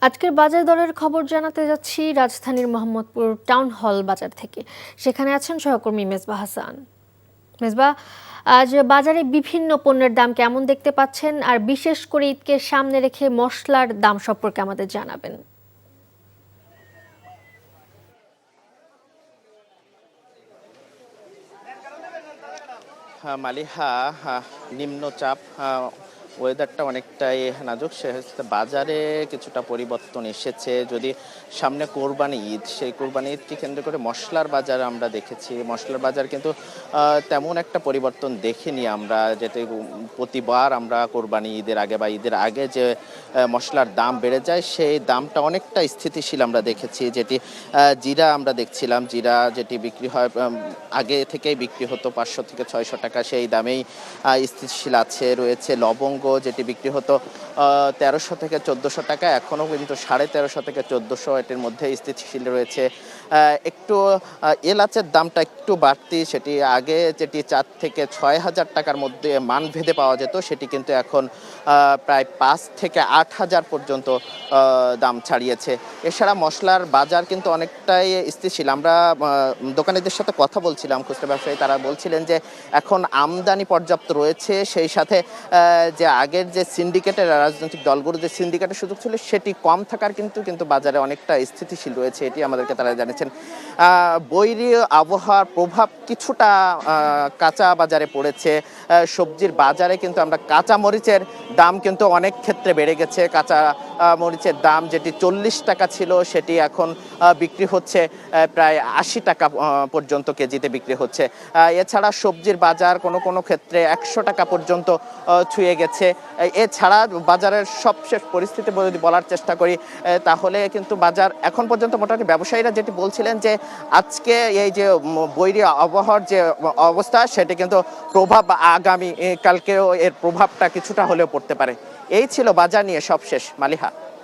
আজকের বাজার দরের খবর জানাতে যাচ্ছি রাজধানীর মোহাম্মদপুর টাউন হল বাজার থেকে। সেখানে আছেন সহকর্মী মেজবা হাসান। মেজবা, আজ বাজারে বিভিন্ন পণ্যের দাম কেমন দেখতে পাচ্ছেন, আর বিশেষ করে ঈদকে সামনে রেখে মশলার দাম সম্পর্কে আমাদের জানাবেন। মালিহা, নিম্নচাপ, ওয়েদারটা অনেকটাই নাজুক। সেক্ষেত্রে বাজারে কিছুটা পরিবর্তন এসেছে। যদি সামনে কোরবানি ঈদ, সেই কোরবানি ঈদকে কেন্দ্র করে মশলার বাজার আমরা দেখেছি। মশলার বাজার কিন্তু তেমন একটা পরিবর্তন দেখিনি আমরা, যেতে প্রতিবার আমরা কোরবানি ঈদের আগে বা ঈদের আগে যে মশলার দাম বেড়ে যায়, সেই দামটা অনেকটা স্থিতিশীল আমরা দেখেছি। যেটি জিরা আমরা দেখছিলাম, জিরা যেটি বিক্রি হয় আগে থেকেই বিক্রি হতো 500 থেকে 600 টাকা, সেই দামেই স্থিতিশীল আছে। রয়েছে লবঙ্গ, যেটি বিক্রি হতো 1300 থেকে 1400 টাকা, এখনও কিন্তু 1350 থেকে 1400 এটির মধ্যে স্থিতিশীল রয়েছে। একটু এলাচের দামটা একটু বাড়তি, সেটি আগে যেটি 4 থেকে 6000 টাকার মধ্যে মানভেদে পাওয়া যেত, সেটি কিন্তু এখন প্রায় 5 থেকে 8000 পর্যন্ত দাম ছাড়িয়েছে। এছাড়া মশলার বাজার কিন্তু অনেকটাই স্থিতিশীল। আমরা দোকানিদের সাথে কথা বলছিলাম, খুচরা ব্যবসায়ী, তারা বলছিলেন যে এখন আমদানি পর্যাপ্ত রয়েছে, সেই সাথে যে আগের যে সিন্ডিকেটের রাজনৈতিক দলগুলো যে সিন্ডিকেটের সুযোগ ছিল সেটি কম থাকার কিন্তু বাজারে অনেকটা স্থিতিশীল রয়েছে, এটি আমাদেরকে তারা জানিয়েছেন। বৈরী আবহাওয়ার প্রভাব কিছুটা কাঁচা বাজারে পড়েছে। সবজির বাজারে কিন্তু আমরা কাঁচা মরিচের দাম কিন্তু অনেক ক্ষেত্রে বেড়ে গেছে। কাঁচা মরিচের দাম যেটি 40 টাকা ছিল, সেটি এখন বিক্রি হচ্ছে প্রায় 80 টাকা পর্যন্ত কেজিতে বিক্রি হচ্ছে। এছাড়া সবজির বাজার কোনো ক্ষেত্রে 100 টাকা পর্যন্ত ছুঁয়ে গেছে। এছাড়া বাজারের সবশেষ পরিস্থিতি যদি বলার চেষ্টা করি, তাহলে কিন্তু বাজার এখন পর্যন্ত মোটামুটি ব্যবসায়ীরা যেটি বলছিলেন যে আজকে এই যে বৈরী আবহাওয়ার যে অবস্থা, সেটি কিন্তু প্রভাব আগামী কালকেও এর প্রভাবটা কিছুটা হলেও পড়তে পারে। এই ছিল বাজার নিয়ে সবশেষ, মালিহা।